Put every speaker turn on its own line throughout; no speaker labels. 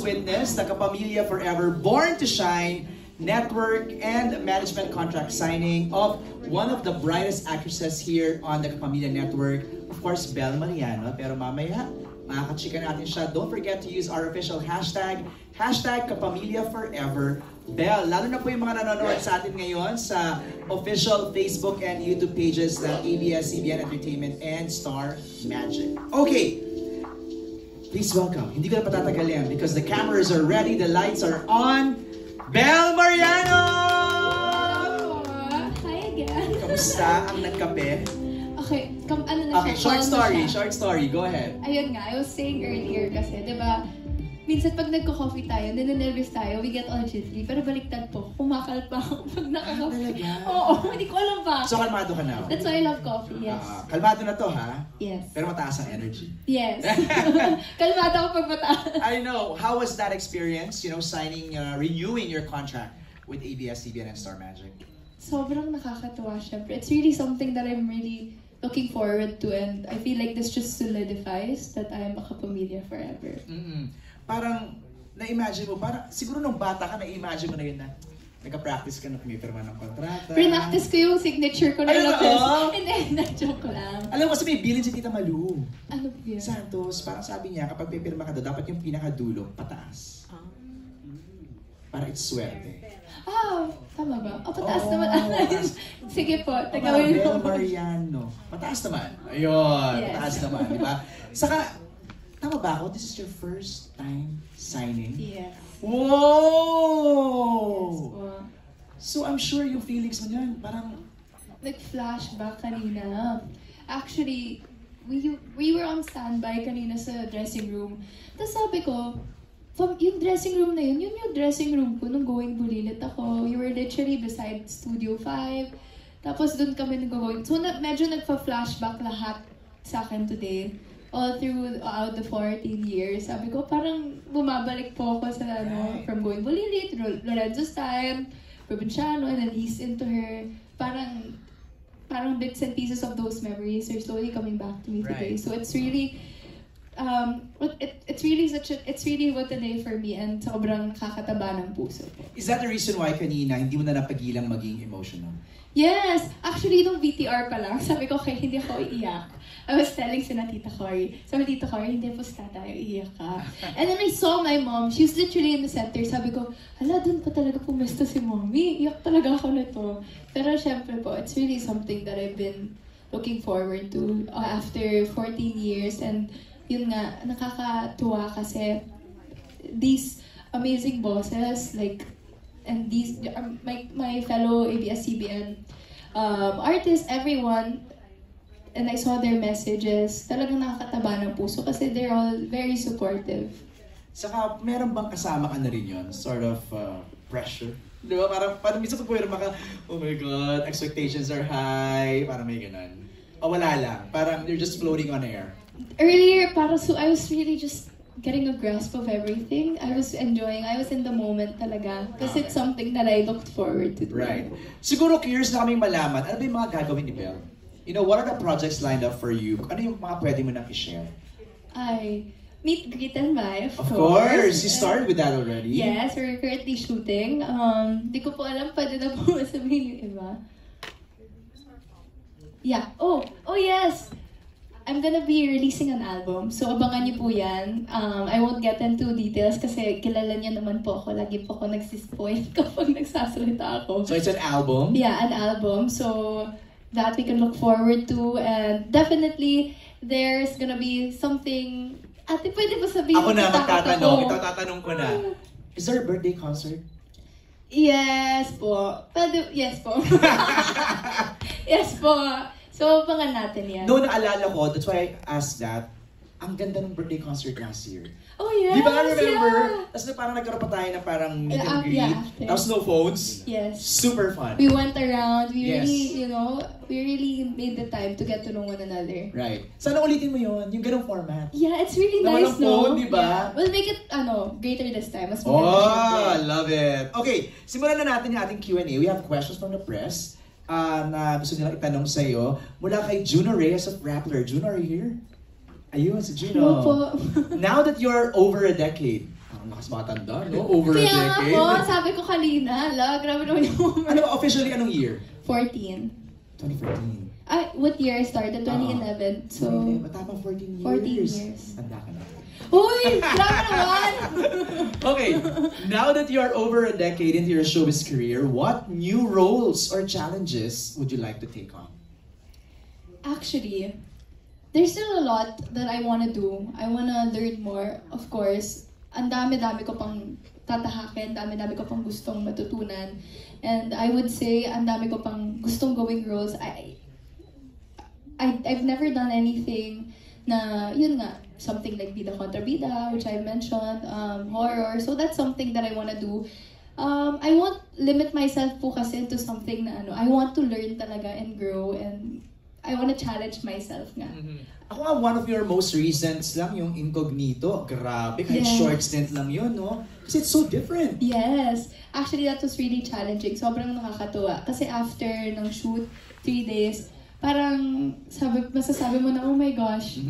witness the Kapamilya Forever Born to Shine network and management contract signing of one of the brightest actresses here on the Kapamilya Network. Of course, Belle Mariano. Pero mamaya, makakachika natin siya. Don't forget to use our official hashtag, #KapamilyaForever. Belle, lalo na po yung mga nanonood sa atin ngayon sa official Facebook and YouTube pages ng ABS-CBN Entertainment and Star Magic. Okay, please welcome. Hindi ko na patatagalin because the cameras are ready, the lights are on. Belle Mariano!
Hi again.
Kamusta ang nagkape?
Okay, ano na
Okay,
siya?
short story, go ahead.
Ayun nga, I was saying earlier kasi, di ba, minsan pag nagko-coffee tayo, ninenervous tayo, we get all jittery, pero baliktad po, kumakalpa ako pag nakaka-coffee.
Talaga?
Oo, hindi ko alam ba.
So, kalmado ka na?
That's why I love coffee, yes.
Kalmado na to, ha?
Yes.
Pero mataas ang energy.
Yes. Kalmado ako pag mataas.
I know. How was that experience, signing, renewing your contract with ABS-CBN and Star Magic?
Sobrang nakakatuwa, syempre. It's really something that I'm really looking forward to, and I feel like this just solidifies that I am a Kapamilya forever.
Parang, na-imagine mo, parang, siguro nung bata ka, na-imagine mo na yun na, nagka-practice ka na pumipirma ng kontrata.
Pre-practice ko yung signature ko na
Ayun, oo?
Hindi, na-joke lang.
Alam mo kasi may bilin si Tita Malu.
Ano po yun?
Santos, parang sabi niya, kapag pipirma ka daw, dapat yung pinakadulo, pataas. Para it's swerte.
Tama ba? Pataas
Oo,
naman. Sige po, tagawin
Belle
mo.
Mariano. Pataas naman. Ayun,
Yes.
pataas naman, di ba? Saka, tama ba ako? This is your first time signing?
Yes.
Whoa! So I'm sure yung feelings mo niyan, parang...
Nag-flashback kanina. Actually, we were on standby kanina sa dressing room. Tapos sabi ko, yung dressing room na yun yung dressing room ko nung going Bulilit ako. We were literally beside Studio 5. Tapos doon kami nag-going. So medyo nagpa-flashback lahat sa akin today. All throughout the 14 years. Sabi ko, parang bumabalik po ako sa from going Bulilit, Lorenzo's time, Provinciano, and then East into her. Parang bits and pieces of those memories are slowly coming back to me today. So it's really, it's really what a day for me, and sobrang kakataba ng puso ko.
Is that the reason why kanina hindi mo na napagilang maging emotional?
Yes! Actually, nung VTR pa lang, sabi ko, hindi ako iiyak. I was telling sina Tita Cory. Sabi, Tita Cory, hindi po tayo, iiyak ka. And then I saw my mom. She was literally in the center. Sabi ko, hala, dun pa talaga pumesta si mommy. Iyak talaga ako nito. Pero syempre po, it's really something that I've been looking forward to after 14 years. And yun nga, nakakatuwa kasi these amazing bosses, and these, my fellow ABS-CBN artists, everyone, and I saw their messages, talagang nakakataba ng puso kasi they're all very supportive.
Saka, meron bang kasama ka na rin yun? Sort of pressure? Di ba? Parang minsan pag pwede maka, oh my God, expectations are high, parang may ganun. O wala lang, parang you're just floating on air.
Earlier, I was really just getting a grasp of everything. I was enjoying. I was in the moment talaga. Kasi it's something that I looked forward to do.
Right. Siguro curious na kaming malaman, ano ba yung mga gagawin ni Belle? What are the projects lined up for you? Ano yung mga pwede mo nang i-share?
Meet, greet, and buy, of
course! You started with that already?
Yes, we're currently shooting. Di ko po alam, pwede na po sabihin yung iba. Yeah. Oh yes! I'm gonna be releasing an album, so abangan niyo po yan. I won't get into details kasi kilala niya naman po ako. Lagi po ako nagsispoil kapag nagsasalita ako.
So it's an album?
Yeah, an album. So that we can look forward to, and definitely there's gonna be something. Ate, pwede ba sabihin?
Ako na magtatanong. Ito tatanong ko na. Is there a birthday concert?
Yes po. Pwede, yes po. Yes po. So, abangan natin yan.
No, naalala ko, that's why I asked that. Ang ganda ng birthday concert last year.
Oh, yes!
Di ba remember?
Yeah.
Tapos parang nagkaroon pa tayo na parang meet and greet.
Yeah,
Tapos no phones.
Yes.
Super fun.
We went around. We
Yes.
really, we really made the time to get to know one another.
Right. Sana ulitin mo yun, yung ganong format.
Yeah, it's really
Na
nice,
walang phone, di ba?
Yeah. We'll make it, greater this time. Mas
Oh,
maganda,
I love it. Okay, simulan na natin yung ating Q&A. We have questions from the press na gusto nilang itanong sa iyo. Mula kay Juno Reyes of Rappler. Juno, are you here? Ayun, si Juno.
Hello po.
Now that you're over a decade Ang lakas matanda, no? Over a
Kaya nga
decade.
po, sabi ko kanina, grabe naman yung
Ano ba, officially, anong year?
14.
2014.
What year I started? 2011. So,
Matapang 14 years.
14 years.
Tanda ka na.
Uy! Grabe naman!
Okay, now that you are over a decade into your showbiz career, what new roles or challenges would you like to take on?
Actually, there's still a lot that I want to do. I want to learn more. Of course, ang dami-dami ko pang tatahakin, dami-dami ko pang gustong matutunan. And I would say, ang dami ko pang gustong gawing roles. I've never done anything na, yun nga, something like Bida Contra Bida, which I mentioned, horror. So that's something that I want to do. I won't limit myself po kasi into something na I want to learn talaga and grow, and I want to challenge myself nga.
Ako nga, one of your most recents lang, yung Incognito. Grabe, kahit
Yes.
short stint lang yun, no? Kasi it's so different.
Yes. Actually, that was really challenging. Sobrang nakakatuwa. Kasi after ng shoot, 3 days, parang masasabi mo na, oh my gosh,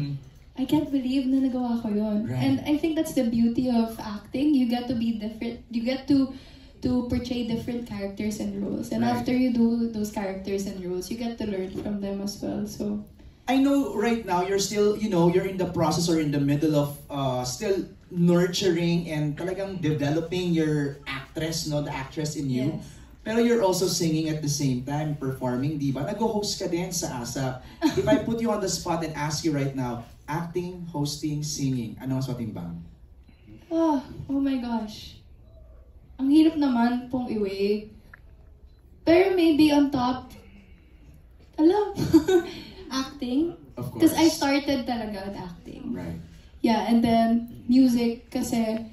I can't believe na nagawa ko yun.
Right.
And I think that's the beauty of acting. You get to be different. You get to portray different characters and roles. And
Right.
after you do those characters and roles, you get to learn from them as well. So,
I know right now you're still, you're in the process or in the middle of still nurturing and talagang developing your actress, no, the actress in you.
yes.
Pero you're also singing at the same time, performing, di ba? Nag-host ka din sa ASAP. If I put you on the spot and ask you right now, acting, hosting, singing, ano mas matimbang?
Oh my gosh. Ang hirap naman pong i-weigh. Pero maybe on top, acting.
Of course.
Because I started talaga with acting.
Right.
Yeah, and then music kasi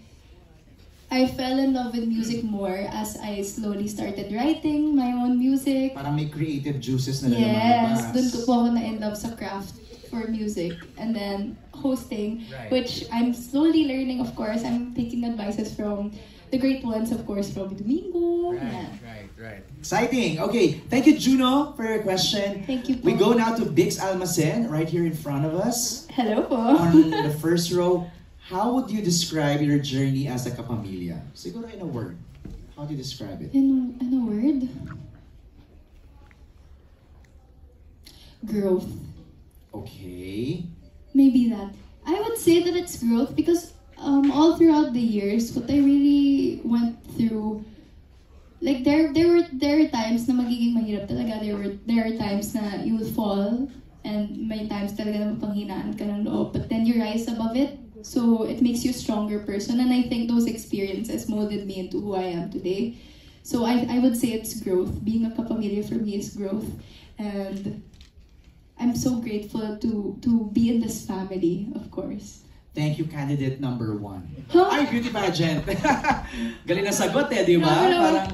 I fell in love with music more as I slowly started writing my own music.
Parang may creative juices na
Yes,
lumalabas.
dun ko po ako na-in love sa craft for music. And then hosting,
Right.
which I'm slowly learning, of course. I'm taking advices from the great ones, of course, from Domingo. Yeah.
Right. Exciting. Okay, thank you, Juno, for your question.
Thank you po.
We go now to Bix Almacen, right here in front of us.
Hello po.
On the first row, how would you describe your journey as a kapamilya? Siguro in a word. How do you describe it?
In a word? Growth.
Okay.
Maybe that. I would say that it's growth because all throughout the years, what I really went through, like there are times na magiging mahirap talaga. There are times na you will fall, and may times talaga na mapanghinaan ka ng loob. But then you rise above it, so it makes you a stronger person. And I think those experiences molded me into who I am today. So I would say it's growth. Being a kapamilya for me is growth, and I'm so grateful to be in this family, of course.
Thank you, candidate number 1.
Huh?
Ay, beauty pageant. Galing na sagot di ba?
Grabe naman.
Parang